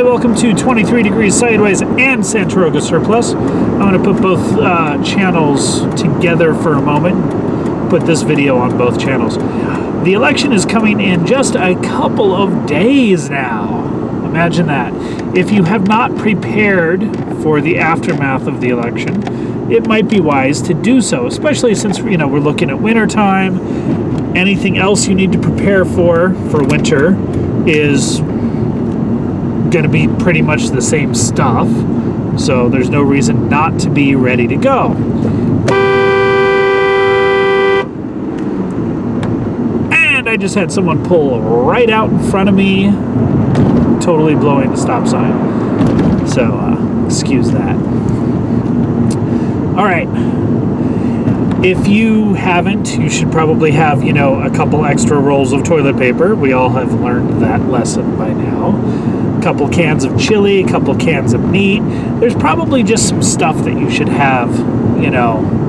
welcome to 23 Degrees Sideways and Santaroga Surplus. I'm going to put both channels together for a moment, put this video on both channels. The election is coming in just a couple of days now. Imagine that. If you have not prepared for the aftermath of the election, it might be wise to do so, especially since, we're looking at winter time. Anything else you need to prepare for winter is going to be pretty much the same stuff, so there's no reason not to be ready to go. And I just had someone pull right out in front of me, totally blowing the stop sign, so excuse that. All right, if you haven't, you should probably have a couple extra rolls of toilet paper. We all have learned that lesson by now. Couple cans of chili, a couple cans of meat. There's probably just some stuff that you should have,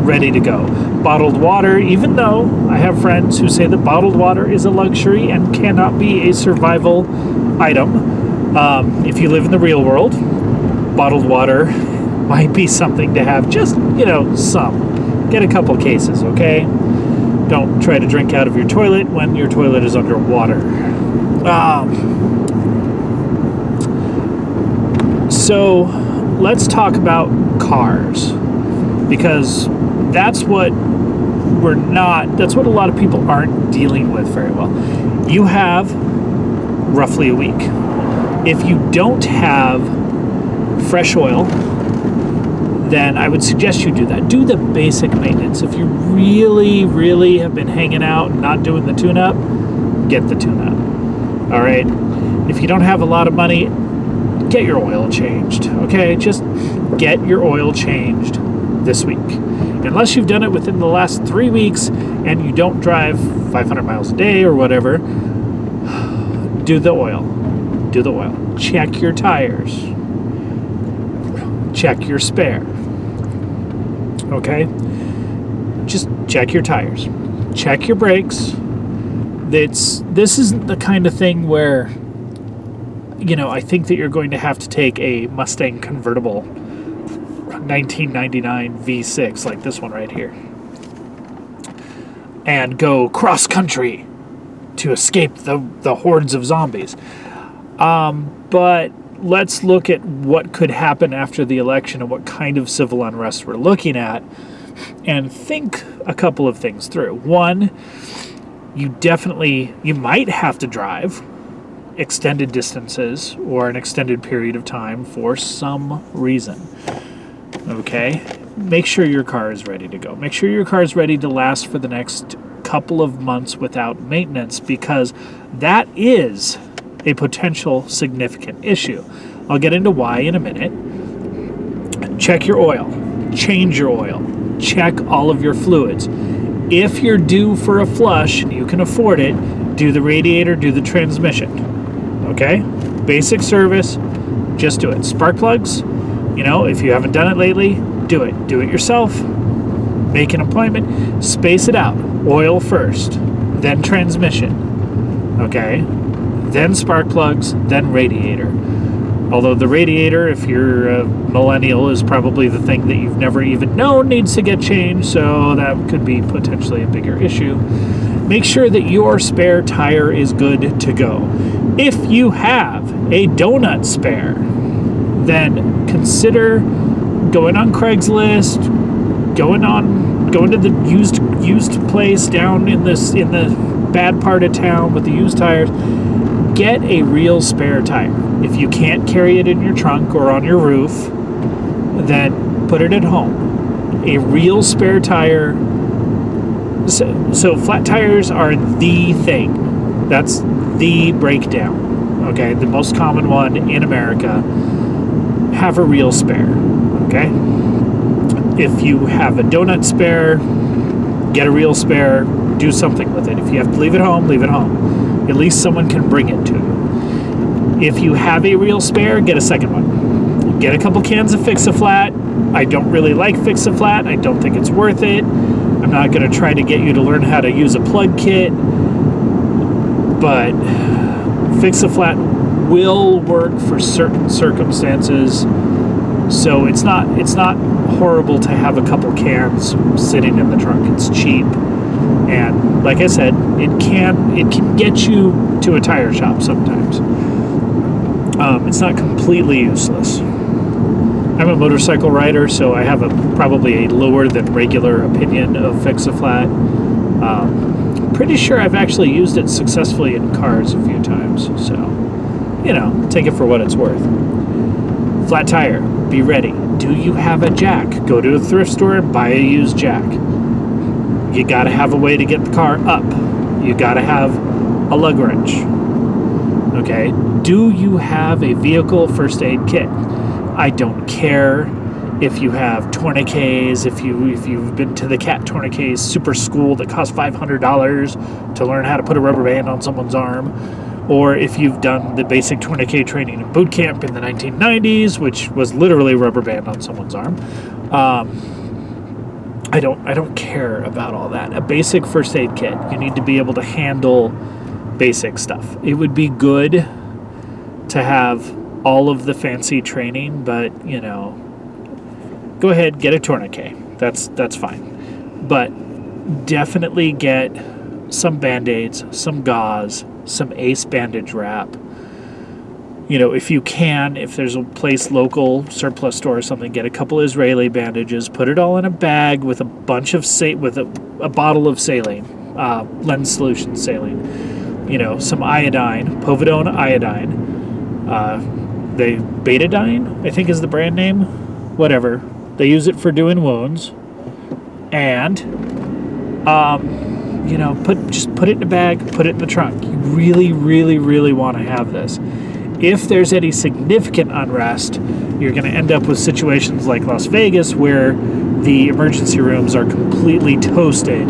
ready to go. Bottled water, even though I have friends who say that bottled water is a luxury and cannot be a survival item. If you live in the real world, bottled water might be something to have, just, some. Get a couple cases, okay? Don't try to drink out of your toilet when your toilet is underwater. So let's talk about cars, because that's what a lot of people aren't dealing with very well. You have roughly a week. If you don't have fresh oil, then I would suggest you do that. Do the basic maintenance. If you really, really have been hanging out and not doing the tune-up, get the tune-up. All right? If you don't have a lot of money, get your oil changed, okay? Just get your oil changed this week. Unless you've done it within the last 3 weeks and you don't drive 500 miles a day or whatever, do the oil. Do the oil. Check your tires. Check your spare. Okay? Just check your tires. Check your brakes. This isn't the kind of thing where I think that you're going to have to take a Mustang convertible 1999 V6 like this one right here and go cross country to escape the hordes of zombies. But let's look at what could happen after the election and what kind of civil unrest we're looking at and think a couple of things through. One, you might have to drive extended distances or an extended period of time for some reason. Okay? Make sure your car is ready to go. Make sure your car is ready to last for the next couple of months without maintenance, because that is a potential significant issue. I'll get into why in a minute. Check your oil. Change your oil. Check all of your fluids. If you're due for a flush and you can afford it, do the radiator, do the transmission. Okay? Basic service, just do it. Spark plugs, if you haven't done it lately, do it. Do it yourself. Make an appointment. Space it out. Oil first, then transmission. Okay? Then spark plugs, then radiator. Although the radiator, if you're a millennial, is probably the thing that you've never even known needs to get changed, so that could be potentially a bigger issue. Make sure that your spare tire is good to go. If you have a donut spare, then consider going on Craigslist, going to the used place down in the bad part of town with the used tires. Get a real spare tire. If you can't carry it in your trunk or on your roof, then put it at home. A real spare tire. So flat tires are the thing. That's the breakdown. Okay, the most common one in America. Have a real spare. Okay? If you have a donut spare, get a real spare. Do something with it. If you have to leave it home, leave it home. At least someone can bring it to you. If you have a real spare, get a second one. Get a couple cans of Fix-A-Flat. I don't really like Fix-A-Flat. I don't think it's worth it. I'm not going to try to get you to learn how to use a plug kit. But Fix-A-Flat will work for certain circumstances. So it's not horrible to have a couple cans sitting in the trunk. It's cheap, and like I said, it can get you to a tire shop sometimes. It's not completely useless. I'm a motorcycle rider, so I have probably a lower than regular opinion of Fix-A-Flat. Pretty sure I've actually used it successfully in cars a few times, so take it for what it's worth. Flat tire, be ready. Do you have a jack? Go to a thrift store and buy a used jack. You gotta have a way to get the car up. You gotta have a lug wrench. Okay? Do you have a vehicle first aid kit? I don't care if you have tourniquets, if you've been to the cat tourniquet super school that costs $500 to learn how to put a rubber band on someone's arm, or if you've done the basic tourniquet training in boot camp in the 1990s, which was literally rubber band on someone's arm. I don't care about all that. A basic first aid kit. You need to be able to handle basic stuff. It would be good to have all of the fancy training, but go ahead, get a tourniquet. That's fine. But definitely get some Band-Aids, some gauze, some Ace bandage wrap. If you can, if there's a place local, surplus store or something, get a couple Israeli bandages, put it all in a bag with a bunch of a bottle of saline, lens solution saline. Some iodine, povidone iodine. The betadine, I think is the brand name. Whatever. They use it for doing wounds. And just put it in a bag, put it in the trunk. You really, really, really want to have this. If there's any significant unrest, you're going to end up with situations like Las Vegas where the emergency rooms are completely toasted,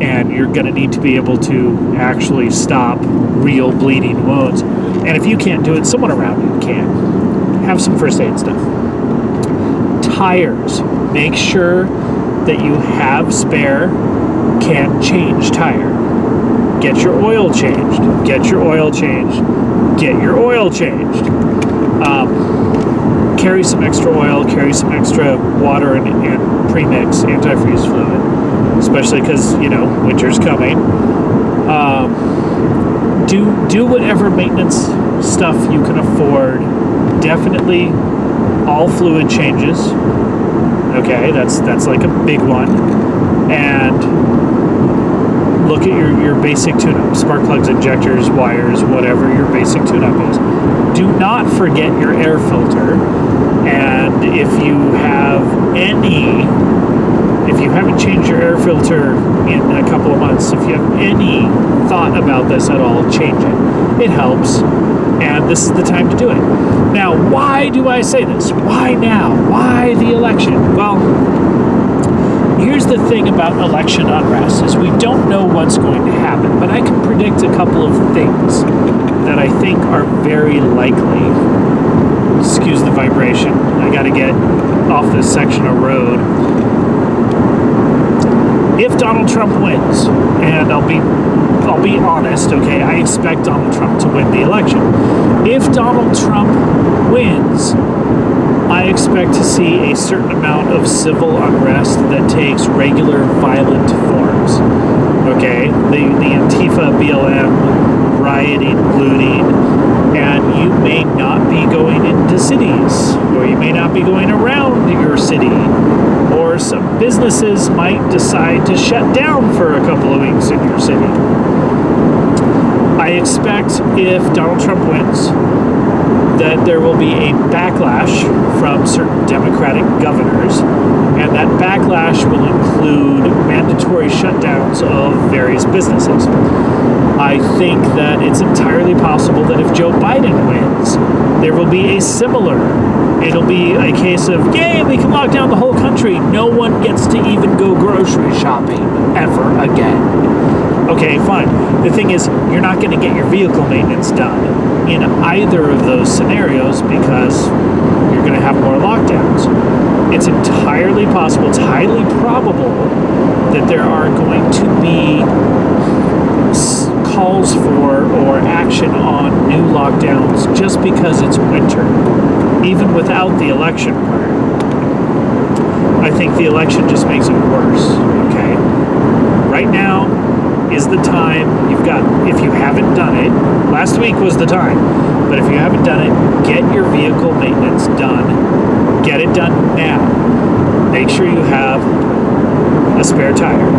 and you're going to need to be able to actually stop real bleeding wounds. And if you can't do it, someone around you can. Have some first aid stuff. Tires. Make sure that you have spare can change tire. Get your oil changed. Get your oil changed. Get your oil changed. Carry some extra oil. Carry some extra water and premix antifreeze fluid, especially because winter's coming. Do whatever maintenance stuff you can afford. Definitely all fluid changes. Okay, that's like a big one. And look at your basic tune-up. Spark plugs, injectors, wires, whatever your basic tune-up is. Do not forget your air filter. And if you haven't changed your air filter in a couple of months, if you have any thought about this at all, change it. It helps. And this is the time to do it. Now, why do I say this? Why now? Why the election? Well, here's the thing about election unrest is we don't know what's going to happen, but I can predict a couple of things that I think are very likely. Excuse the vibration. I got to get off this section of road. If Donald Trump wins, and I'll be honest, okay, I expect Donald Trump to win the election. If Donald Trump wins, I expect to see a certain amount of civil unrest that takes regular violent forms. Okay, the Antifa, BLM, rioting, looting, and you may not be going into cities, or you may not be going around your city, or some businesses might decide to shut down for a couple of weeks in your city. I expect if Donald Trump wins, that there will be a backlash from certain Democratic governors, and that backlash will include mandatory shutdowns of various businesses. I think that it's entirely possible that if Joe Biden wins, there will be a similar. It'll be a case of, yay, we can lock down the whole country. No one gets to even go grocery shopping ever again. Okay, fine. The thing is, you're not going to get your vehicle maintenance done in either of those scenarios because you're going to have more lockdowns. It's entirely possible, it's highly probable that there are going to be calls for or action on new lockdowns just because it's winter, even without the election part. I think the election just makes it worse, okay? Right now is the time. You've got, if you haven't done it, last week was the time, but if you haven't done it, get your vehicle maintenance done. Get it done now. Make sure you have a spare tire.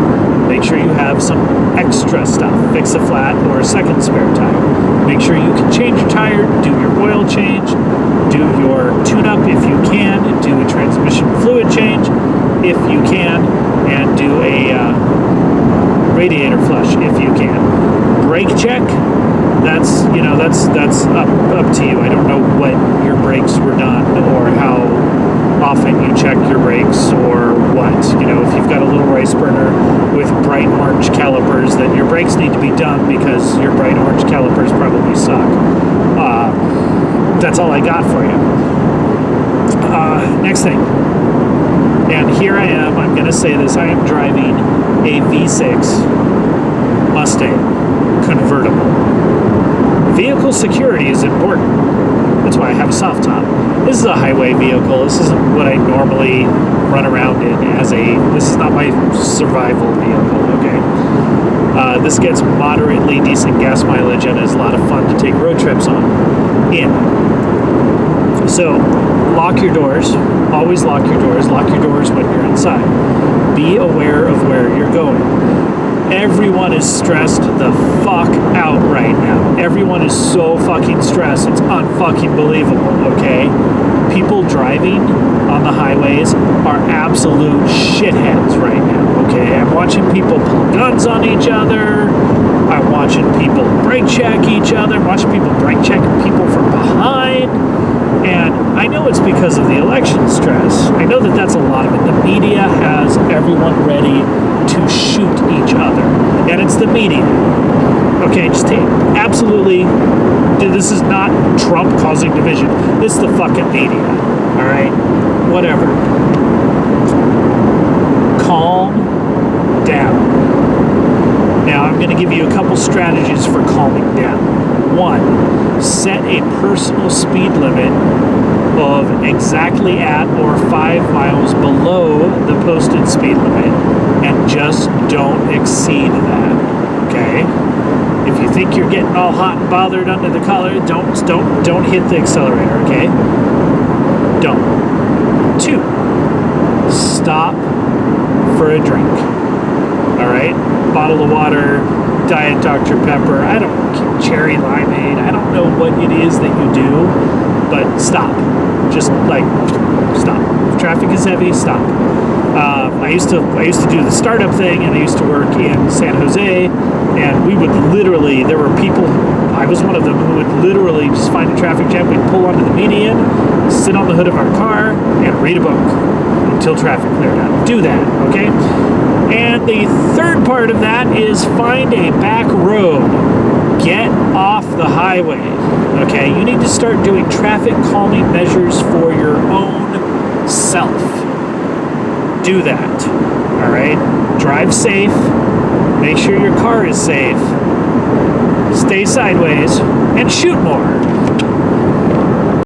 Make sure you have some extra stuff. Fix a flat or a second spare tire. Make sure you can change your tire, do your oil change, do your tune-up if you can, do a transmission fluid change if you can, and do a radiator flush if you can. Brake check, that's up to you. I don't know what your brakes were done or how often you check your brakes or what. If you've got a little rice burner with bright orange calipers, then your brakes need to be done because your bright orange calipers probably suck. That's all I got for you. Next thing. And here I am, I'm going to say this, I am driving a V6 Mustang convertible. Vehicle security is important. That's why I have a soft top. This is a highway vehicle. This isn't what I normally run around in this is not my survival vehicle, okay? This gets moderately decent gas mileage and is a lot of fun to take road trips on. So, lock your doors. Always lock your doors. Lock your doors when you're inside. Be aware of where you're going. Everyone is stressed the fuck out right now. Everyone is so fucking stressed. It's unfucking believable, okay? People driving on the highways are absolute shitheads right now, okay? I'm watching people pull guns on each other. I'm watching people brake check each other. I'm watching people brake check people from behind. And I know it's because of the election stress. I know that that's a lot of it. The media has everyone ready to shoot each other. And it's the media. Okay, just take absolutely, this is not Trump causing division. This is the fucking media. All right? Whatever. Calm down. Now, I'm going to give you a couple strategies for calming down. 1, set a personal speed limit of exactly at or 5 miles below the posted speed limit, and just don't exceed that, okay? If you think you're getting all hot and bothered under the collar, don't hit the accelerator, okay? Don't. 2, stop for a drink. All right? Bottle of water, Diet Dr. Pepper, cherry limeade, I don't know what it is that you do, but stop. Just stop. If traffic is heavy, stop. I used to do the startup thing, and I used to work in San Jose, and we would literally, there were people, I was one of them, who would literally just find a traffic jam, we'd pull onto the median, sit on the hood of our car, and read a book until traffic cleared out. Do that, okay? And the third part of that is find a back road. Get off the highway, okay? You need to start doing traffic calming measures for your own self. Do that, all right? Drive safe. Make sure your car is safe. Stay sideways and shoot more.